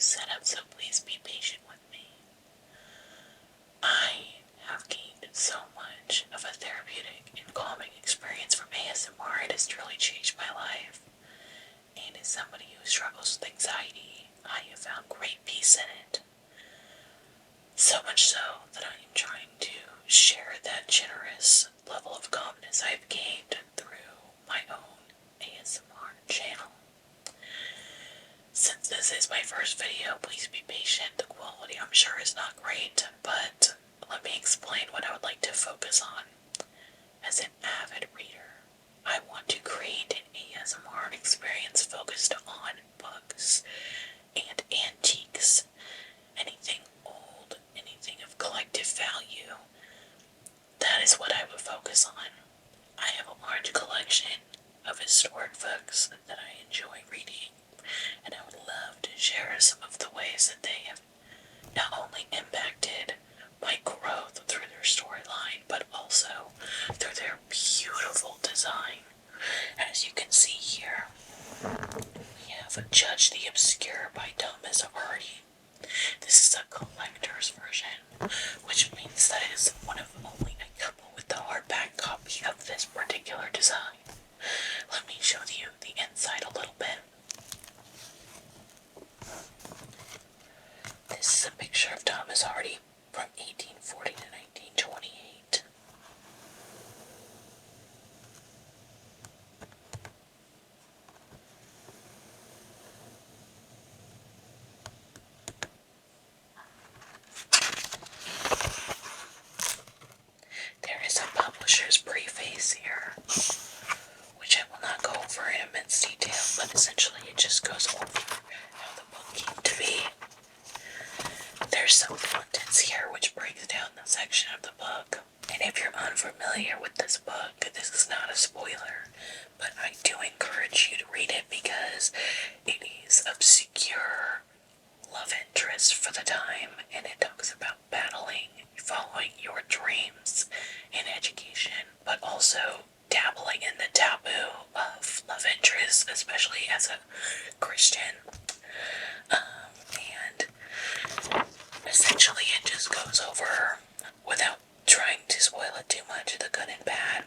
setup, so please be patient with me. I have gained so much of a therapeutic and calming experience from ASMR. It has truly changed my life. And as somebody who struggles with anxiety, I have found great peace in it. So much so that I am trying to share that generous level of calmness I have gained through my own ASMR channel. Since this is my first video, please be patient. The quality, I'm sure, is not great, but let me explain what I would like to focus on. As an avid reader, I want to create an ASMR experience focused on books and antiques, anything old, anything of collective value. That is what I would focus on. I have a large collection of historic books that I enjoy reading, and I would love to share some of the ways that they have not only impacted my growth through their storyline, but also through their beautiful design. As you can see here, we have Judge the Obscure by Thomas Hardy. This is a collector's version, which means that it is one of only a couple with the hardback copy of this particular design. Let me show you the inside a little bit. This is a picture of Thomas Hardy from 1840 to 1928. There is a publisher's preface here, which I will not go over in immense detail, but essentially it just goes over how the book came to be. There's some contents here which breaks down the section of the book, and if you're unfamiliar with this book, this is not a spoiler, but I do encourage you to read it because it is obscure love interest for the time, and it talks about battling, following your dreams in education, but also dabbling in the taboo of love interest, especially as a Christian. And essentially it just goes over, without trying to spoil it too much, the good and bad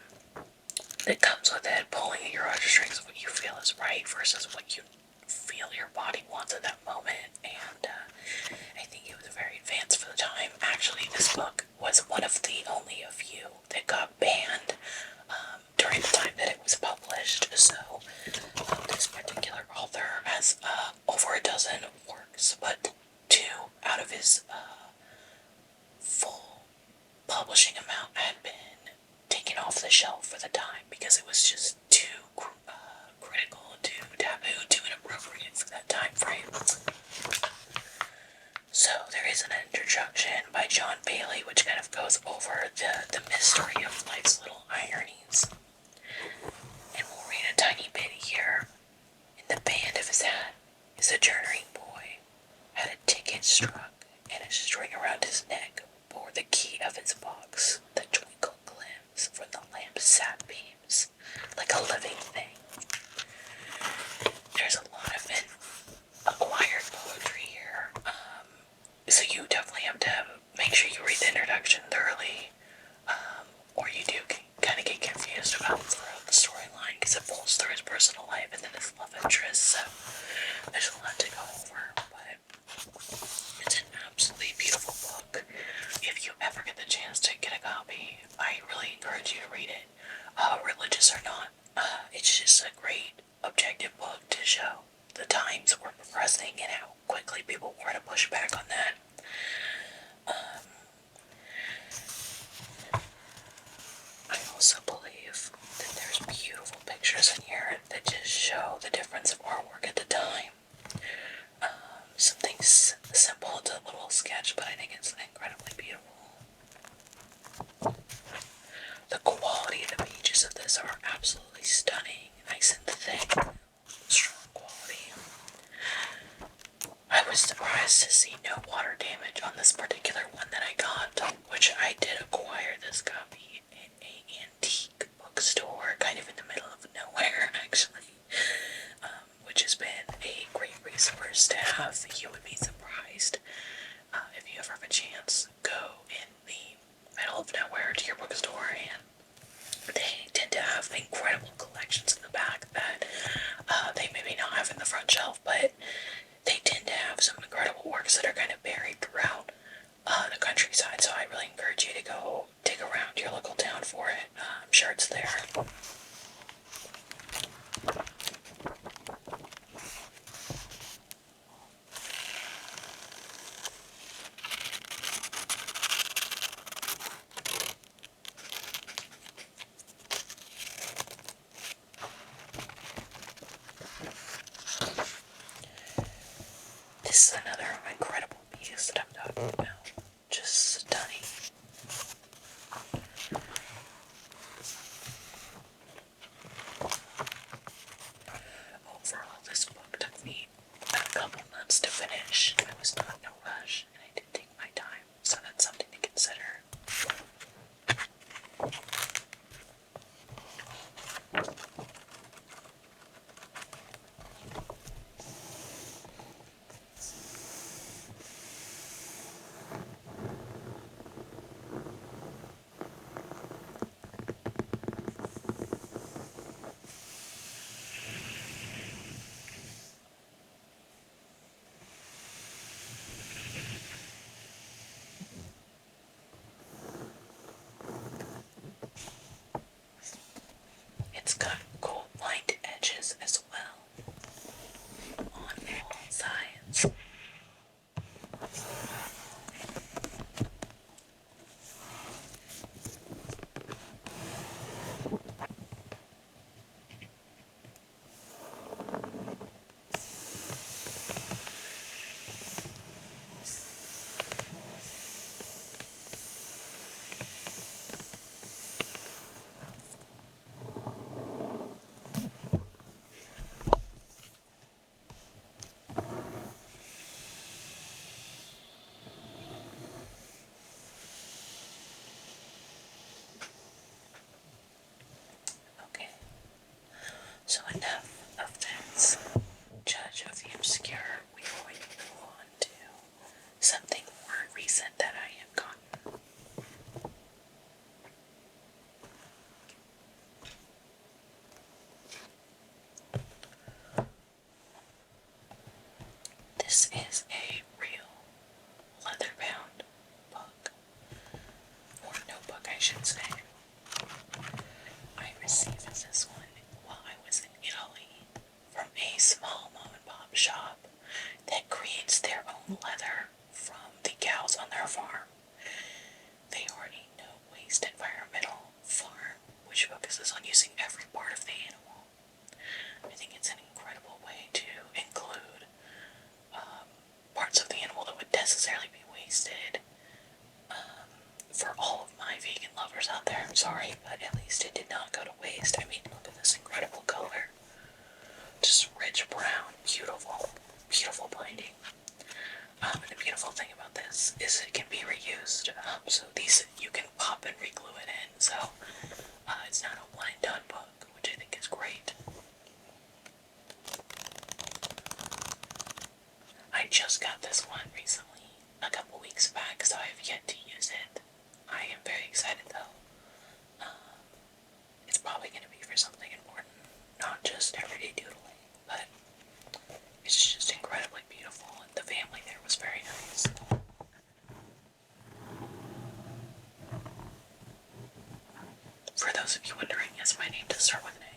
that comes with it, pulling at your heartstrings of what you feel is right versus what you feel your body wants at that moment. And I think it was very advanced for the time. Actually, this book was one of the only few that got banned during the time that it was published. So this particular author has over a dozen works, but 2 out of his full publishing amount had been taken off the shelf for the time because it was just too critical, too taboo, too inappropriate for that time frame. So there is an introduction by John Bailey which kind of goes over the mystery of life's little ironies. And we'll read a tiny bit here. In the band of his hat is a journeying boy, had a ticket struck, and a string around his neck bore the key of his box. The twinkle gleams from the lamp's sat beams like a living thing. There's a lot of acquired poetry here, so you definitely have to make sure you read the introduction thoroughly, or you do kind of get confused about throughout the storyline because it pulls through his personal life and then his love interest, so there's a lot to go over, but it's an absolutely beautiful book. If you ever get the chance to get a copy, I really encourage you to read it, religious or not. It's just a great objective book to show the times we're progressing and how quickly people were to push back on that. I also believe that there's beautiful pictures in here that just show the difference of artwork at the time. Something simple, it's a little sketch, but I think it's incredibly beautiful. The quality of the pages of this are absolutely stunning, nice and thick, strong quality. I was surprised to see no water damage on this particular one that I got, which I did acquire this copy in an antique bookstore, kind of in the middle of nowhere, actually, which is sure it's there. This is another incredible piece that I'm talking about. Just stunning. Overall, this book took me a couple months to finish. I was not in a rush, and I did take my time, so that's something to consider. It's got gold lined edges as well on all sides. Okay, so enough of this Judge of the Obscure. We're going to move on to something more recent that I have gotten. This is a real leather-bound book, or notebook, I should say. I received this one while I was in Italy from a small mom-and-pop shop that creates their own leather from the cows on their farm. They are a no-waste environmental farm which focuses on using every part of the animal. I think it's an incredible way to include parts of the animal that would necessarily be wasted. For all of my vegan lovers out there, I'm sorry, but at least it did not go to waste. I mean, look at this incredible color. Just rich brown, beautiful, beautiful binding. And the beautiful thing about this is it can be reused. So these, you can pop and re-glue it in. So it's not a one and done book, which I think is great. I just got this one recently, a couple weeks back, so I have yet to use it. I am very excited though. It's probably going to be for something important, not just everyday doodling, but it's just incredibly beautiful, and the family there was very nice. For those of you wondering, yes, my name does start with an A.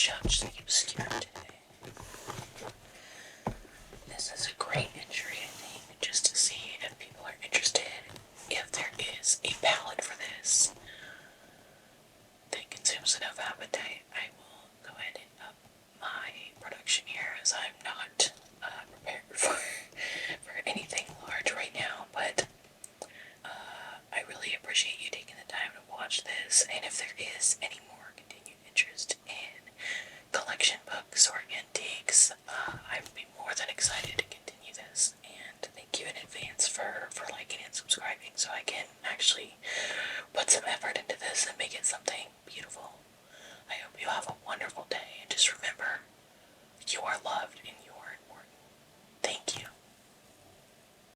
judge the obscure today. This is a great entry, I think, just to see if people are interested. If there is a palette for this that consumes enough appetite, I will go ahead and up my production here, as I'm not prepared for anything large right now, but I really appreciate you taking the time to watch this, and if there is any more continued interest in collection books or antiques, I would be more than excited to continue this, and thank you in advance for liking and subscribing so I can actually put some effort into this and make it something beautiful. I hope you have a wonderful day, and just remember, you are loved and